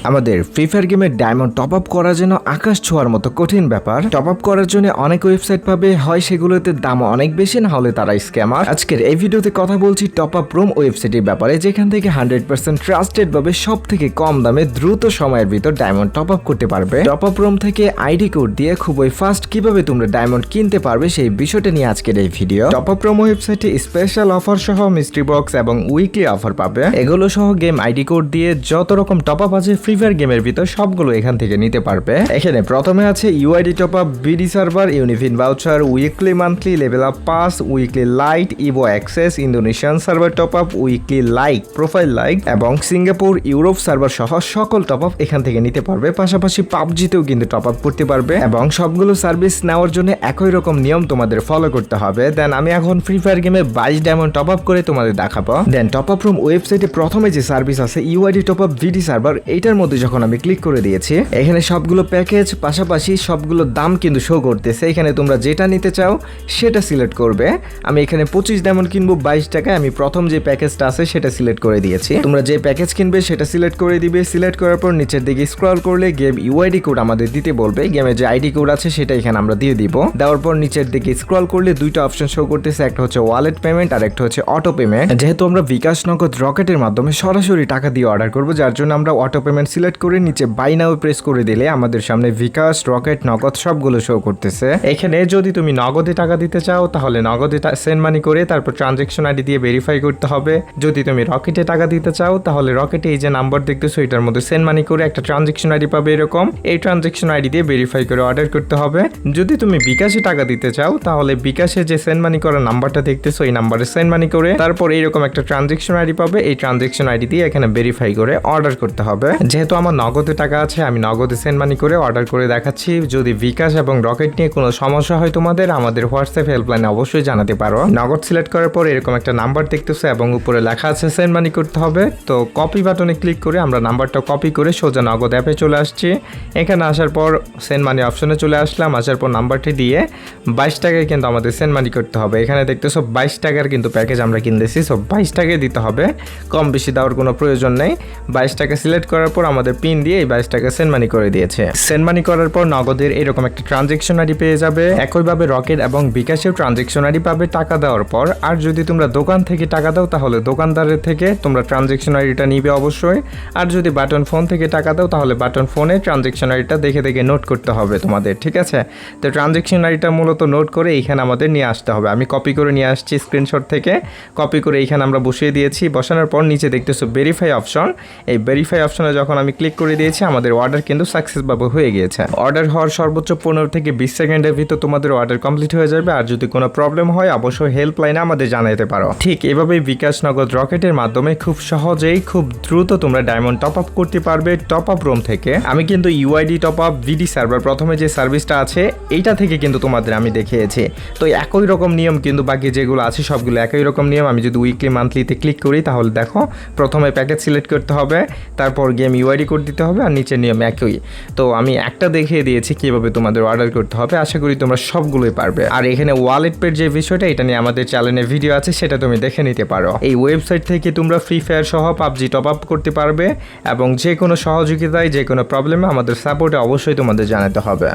আমাদের free fire গেমের diamond top up করা যেন আকাশ ছোঁয়ার মতো কঠিন ব্যাপার। টপ আপ করার জন্য অনেক ওয়েবসাইট পাবে, হয় সেগুলোতে দাম অনেক বেশি, না হলে তারা স্ক্যামার। আজকের এই ভিডিওতে কথা বলছি টপ আপ রুম ওয়েবসাইটের ব্যাপারে, যেখান থেকে 100% ট্রাস্টেড ভাবে সব থেকে কম দামে দ্রুত সময়ের ভিতর ডায়মন্ড টপ আপ করতে পারবে। টপ আপ রুম থেকে আইডি কোড দিয়ে খুবই ফাস্ট কিভাবে তোমরা ডায়মন্ড কিনতে পারবে সেই বিষয়টা নিয়ে আজকের এই ভিডিও। টপ আপ রুম ওয়েবসাইটে স্পেশাল অফার সহ মিস্ট্রি বক্স এবং উইকলি অফার পাবে। এগুলো সহ গেম আইডি কোড দিয়ে যত রকম টপ আপ আছে ফ্রি ফায়ার গেমের ভিতর সবগুলো এখান থেকে নিতে পারবে। এখানে প্রথমে আছে UID top up, BD server, UniPin voucher, weekly monthly, level up pass, weekly lite, evo access, Indonesian server top up, weekly like, profile like এবং সিঙ্গাপুর ইউরোপ সার্ভার সহ সকল টপ আপ এখান থেকে নিতে পারবে। পাশাপাশি পাবজিতেও কিন্তু টপ আপ করতে পারবে এবং সবগুলো সার্ভিস নেওয়ার জন্য একই রকম নিয়ম তোমাদের ফলো করতে হবে। দেন আমি এখন ফ্রি ফায়ার গেমে 22 ডায়মন্ড টপ আপ করে তোমাদের দেখাবো। দেন টপ আপ রুম ওয়েবসাইটে প্রথমে যে সার্ভিস আছে ইউআইডি টপ আপ ভিডি সার্ভার, এইটার মধ্যে যখন আমি ক্লিক করে দিয়েছি এখানে সবগুলো প্যাকেজ পাশাপাশি সবগুলো দাম কিন্তু শো করতেছে। এখানে তোমরা যেটা নিতে চাও সেটা সিলেক্ট করবে। আমি এখানে 25 ডায়মন্ড কিনবো 22 টাকায়, আমি প্রথম যে প্যাকেজটা আছে সেটা সিলেক্ট করে দিয়েছি। তোমরা যে প্যাকেজ কিনবে সেটা সিলেক্ট করে দিবে। সিলেক্ট করার পর নিচের দিকে স্ক্রল করলে গেম ইউআইডি কোড আমাদের দিতে বলবে। গেমে যে আইডি কোড আছে সেটা এখানে আমরা দিয়ে দিব। দেওয়ার পর নিচের দিকে স্ক্রল করলে দুইটা অপশন শো করতেছে, একটা হচ্ছে ওয়ালেট পেমেন্ট আর একটা হচ্ছে অটো পেমেন্ট। যেহেতু আমরা বিকাশ নগদ রকেটের মাধ্যমে সরাসরি টাকা দিয়ে অর্ডার করবো, যার জন্য আমরা অটো পেমেন্ট সিলেক্ট করে নিচে বাই নাও প্রেস করে দিলে আমাদের সামনে বিকাশ, রকেট, নগদ সবগুলো শো করতেছে। এখানে যদি তুমি নগদে টাকা দিতে চাও তাহলে নগদে সেন্ড মানি করে তারপর ট্রানজেকশন আইডি দিয়ে ভেরিফাই করতে হবে। যদি তুমি রকেটে টাকা দিতে চাও তাহলে রকেটে এই যে নাম্বার দেখতেছো এটার মধ্যে সেন্ড মানি করে একটা ট্রানজেকশন আইডি পাবে এরকম, এই ট্রানজেকশন আইডি দিয়ে ভেরিফাই করে অর্ডার করতে হবে। যদি তুমি বিকাশে টাকা দিতে চাও তাহলে বিকাশে যে সেন্ড মানি করার নাম্বারটা দেখতেছো এই নাম্বারে সেন্ড মানি করে তারপর এইরকম একটা ট্রানজেকশন আইডি পাবে, এই ট্রানজেকশন আইডি দিয়ে এখানে ভেরিফাই করে অর্ডার করতে হবে। যেহেতু আমার নগদে টাকা আছে আমি নগদে সেন্ড মানি করে অর্ডার করে দেখাচ্ছি। যদি বিকাশ এবং রকেট নিয়ে কোনো সমস্যা হয় তোমাদের আমাদের হোয়াটসঅ্যাপ হেল্পলাইনে অবশ্যই জানাতে পারো। নগদ সিলেক্ট করার পর এরকম একটা নাম্বার দেখতেছো এবং উপরে লেখা আছে সেন্ড মানি করতে হবে। তো কপি বাটনে ক্লিক করে আমরা নাম্বারটা কপি করে সোজা নগদ অ্যাপে চলে আসছি। এখানে আসার পর সেন্ড মানি অপশনে চলে আসলাম। আসার পর নাম্বারটি দিয়ে 22 টাকায় কিন্তু আমাদের সেন্ড মানি করতে হবে। এখানে দেখতেছো 22 টাকার কিন্তু প্যাকেজ আমরা কিনতেছি, সো 22 টাকায় দিতে হবে, কম বেশি দেওয়ার কোনো প্রয়োজন নেই। 22 টাকা সিলেক্ট করার পর আমাদের পিন দিয়ে এই 22 টাকা সেন্ড মানি করে দিয়েছে। সেন্ড মানি করার পর নগদের এরকম একটা ট্রানজেকশন আইডি পেয়ে যাবে। একইভাবে রকেট এবং বিকাশেও ট্রানজেকশন আইডি পাবে টাকা দেওয়ার পর। আর যদি তোমরা দোকান থেকে টাকা দাও তাহলে দোকানদারের থেকে তোমরা ট্রানজেকশন আইডিটা নিবে অবশ্যই। আর যদি বাটন ফোন থেকে টাকা দাও তাহলে বাটন ফোনে ট্রানজেকশন আইডিটা দেখে দেখে নোট করতে হবে তোমাদের, ঠিক আছে? তো ট্রানজেকশন আইডিটা মূলত নোট করে এইখানে আমাদের নিয়ে আসতে হবে। আমি কপি করে নিয়ে আসছি স্ক্রিনশট থেকে, কপি করে এইখানে আমরা বসিয়ে দিয়েছি। বসানোর পর নিচে দেখতেছো ভেরিফাই অপশন, এই ভেরিফাই অপশনে যখন আমি ক্লিক করে দিয়েছি আমাদের অর্ডার কিন্তু সাকসেসভাবে হয়ে গিয়েছে। অর্ডার হওয়ার সর্বোচ্চ 15 থেকে 20 সেকেন্ডের ভিতর তোমাদের অর্ডার কমপ্লিট হয়ে যাবে। আর যদি কোনো প্রবলেম হয় অবশ্যই হেল্পলাইনে আমাদের জানাতে পারো। ঠিক এভাবেই বিকাশ নগদ রকেটের মাধ্যমে খুব সহজেই খুব দ্রুত তোমরা ডায়মন্ড টপ আপ করতে পারবে টপ আপ রুম থেকে। আমি কিন্তু ইউআইডি টপ আপ ভিডি সার্ভার প্রথমে যে সার্ভিসটা আছে এইটা থেকে কিন্তু তোমাদের আমি দেখিয়েছি। তো একই রকম নিয়ম কিন্তু বাকি যেগুলো আছে সবগুলো একই রকম নিয়ম। আমি যদি উইকলি মান্থলিতে ক্লিক করি তাহলে দেখো প্রথমে প্যাকেজ সিলেক্ট করতে হবে, তারপর গেম ইউআইডি কোড দিতে হবে আর নিচের নিয়ম একই। তো আমি একটা দেখিয়ে দিয়েছি কিভাবে তোমাদের অর্ডার করতে হবে, আশা করি তোমরা সবগুলোই পারবে। আর এখানে ওয়ালেট পের যে বিষয়টা এটা নিয়ে আমাদের চ্যানেলে ভিডিও আছে, সেটা তুমি দেখে নিতে পারো। এই ওয়েবসাইট থেকে তোমরা ফ্রি ফায়ার সহ পাবজি টপ আপ করতে পারবে এবং যে কোনো সহযোগিতায় যে কোনো প্রবলেমে আমাদের সাপোর্টে অবশ্যই তোমাদের জানাতে হবে।